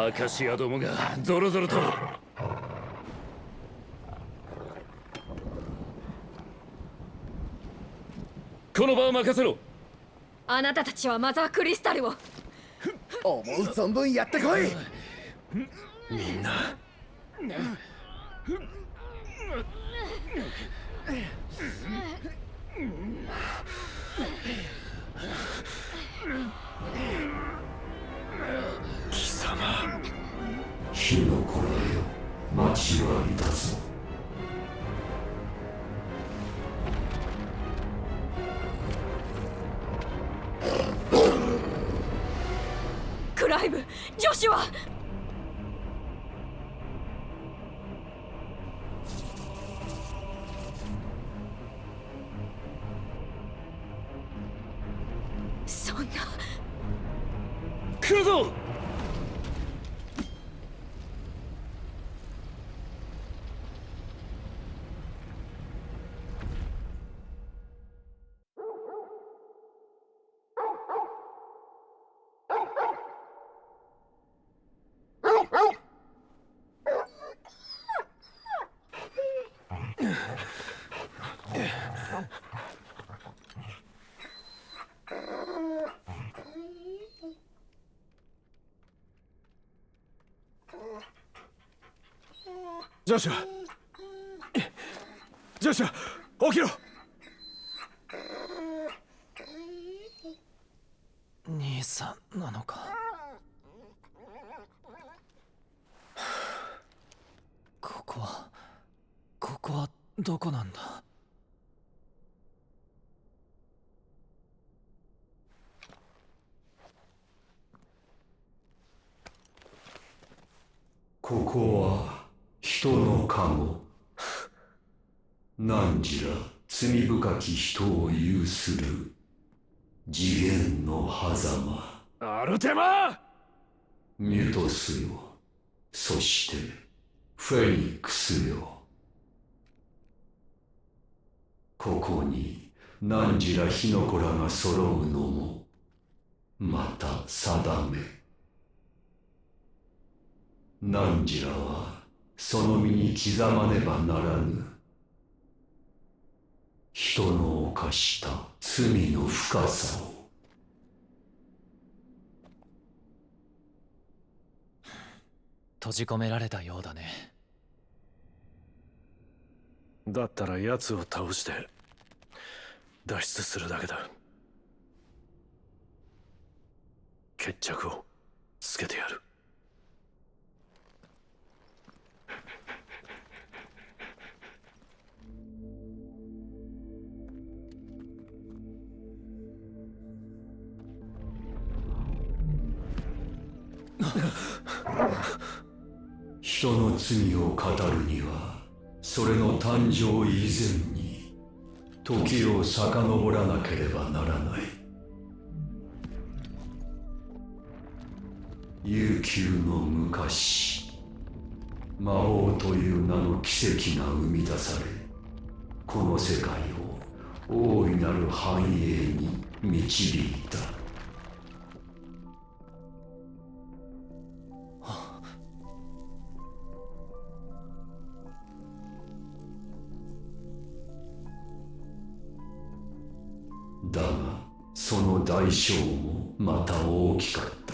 アカシアどもがゾロゾロと。この場を任せろ。あなたたちはマザークリスタルを。思う存分やってこい。みんな貴様、火の粉よ、町はいたぞ。クライブ、ジョシュは。そんな。来るぞ。ジョシュア、ジョシュア、起きろ。兄さんなのか。ここはどこなんだ。ここは人の籠。汝ら罪深き人を有する次元の狭間。アルテマ。ミュトスよ、そしてフェニックスよ。ここに汝ら火の粉らが揃うのもまた定め。汝らはその身に刻まねばならぬ。人の犯した罪の深さを。閉じ込められたようだね。だったら奴を倒して脱出するだけだ。決着をつけてやる。人の罪を語るにはそれの誕生以前に時を遡らなければならない。悠久の昔、魔法という名の奇跡が生み出され、この世界を大いなる繁栄に導いた。だがその代償もまた大きかった。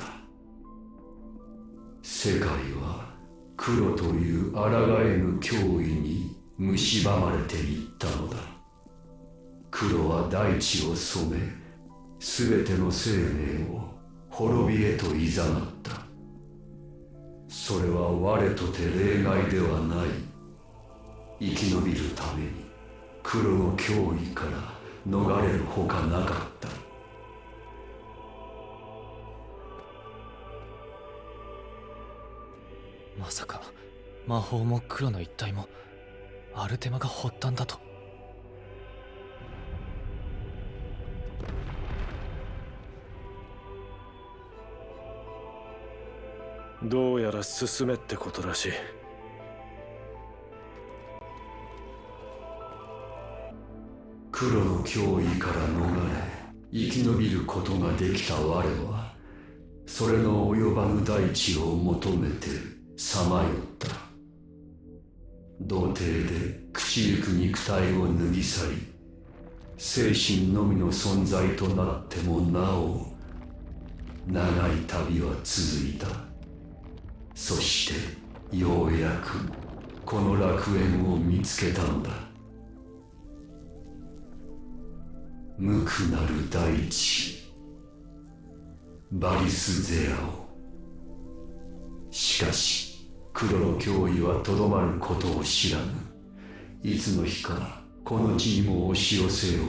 世界は黒という抗えぬ脅威に蝕まれていったのだ。黒は大地を染め、すべての生命を滅びへと誘った。それは我とて例外ではない。生き延びるために黒の脅威から逃れるほかなかった。まさか魔法も黒の一体もアルテマが発端だと。どうやら進めってことらしい。黒の脅威から逃れ生き延びることができた我は、それの及ばぬ大地を求めてさまよった。童貞で朽ちゆく肉体を脱ぎ去り、精神のみの存在となってもなお長い旅は続いた。そしてようやくこの楽園を見つけたのだ。無垢なる大地、バリスゼアを。しかし黒の脅威はとどまることを知らぬ。いつの日かこの地にも押し寄せよう。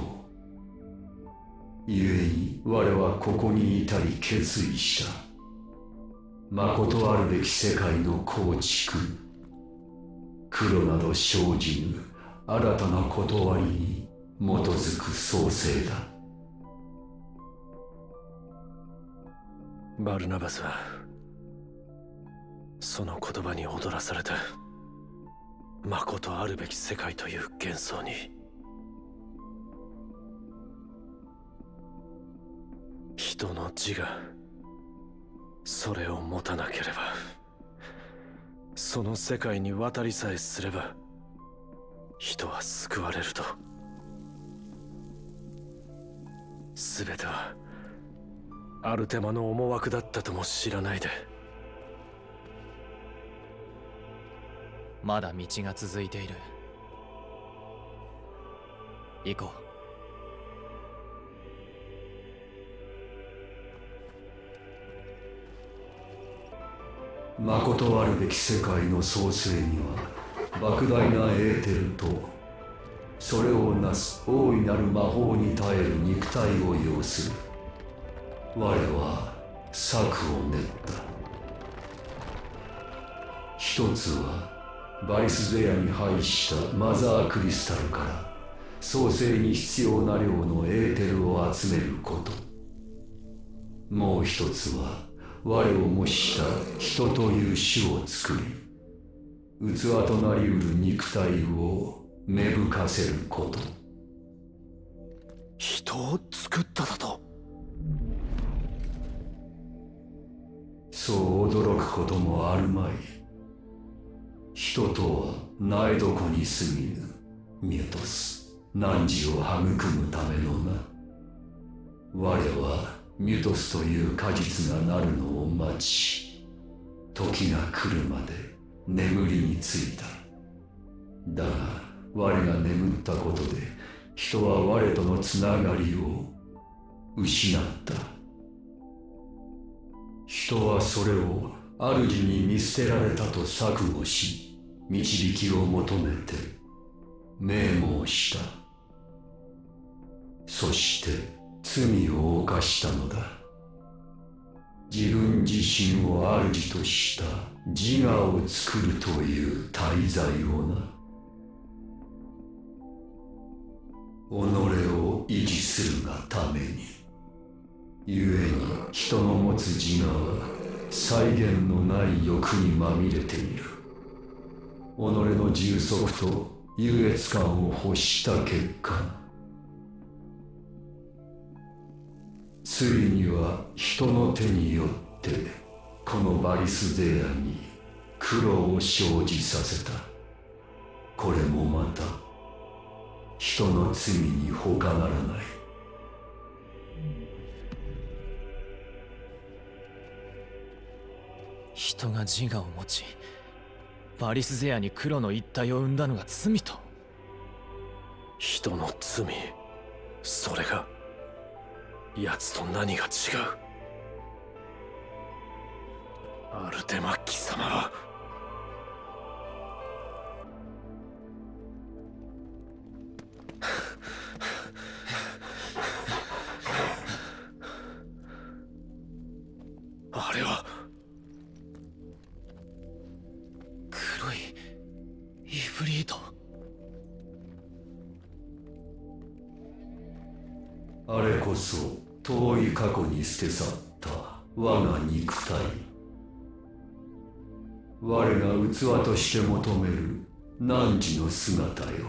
故に我はここに至り決意した。誠あるべき世界の構築、黒など生じぬ新たな断りに基づく創生だ。バルナバスはその言葉に踊らされた。誠あるべき世界という幻想に。人の自我、それを持たなければ、その世界に渡りさえすれば人は救われると。全てはアルテマの思惑だったとも知らないで。まだ道が続いている。行こう。誠あるべき世界の創生には莫大なエーテルとそれをなす大いなる魔法に耐える肉体を要する。我は策を練った。一つはバリスゼアに配したマザークリスタルから創生に必要な量のエーテルを集めること。もう一つは我を模した人という種を作り、器となりうる肉体を芽吹かせること。人を作っただと？そう驚くこともあるまい。人とは苗床に過ぎぬミュトス、汝を育むためのな。我はミュトスという果実がなるのを待ち、時が来るまで眠りについた。だが我が眠ったことで人は我とのつながりを失った。人はそれを主に見捨てられたと錯誤し、導きを求めて名望した。そして罪を犯したのだ。自分自身を主とした自我を作るという大罪をな。己を維持するがために。故に人の持つ自我は際限のない欲にまみれている。己の充足と優越感を欲した結果、ついには人の手によってこのバリスゼアに苦労を生じさせた。これもまた人の罪に他ならない。人が自我を持ちバリスゼアに黒の一体を生んだのが罪と？人の罪、それが奴と何が違う？アルテマ貴様はあれは黒いイフリート。あれこそ遠い過去に捨て去った我が肉体。我が器として求める汝の姿よ。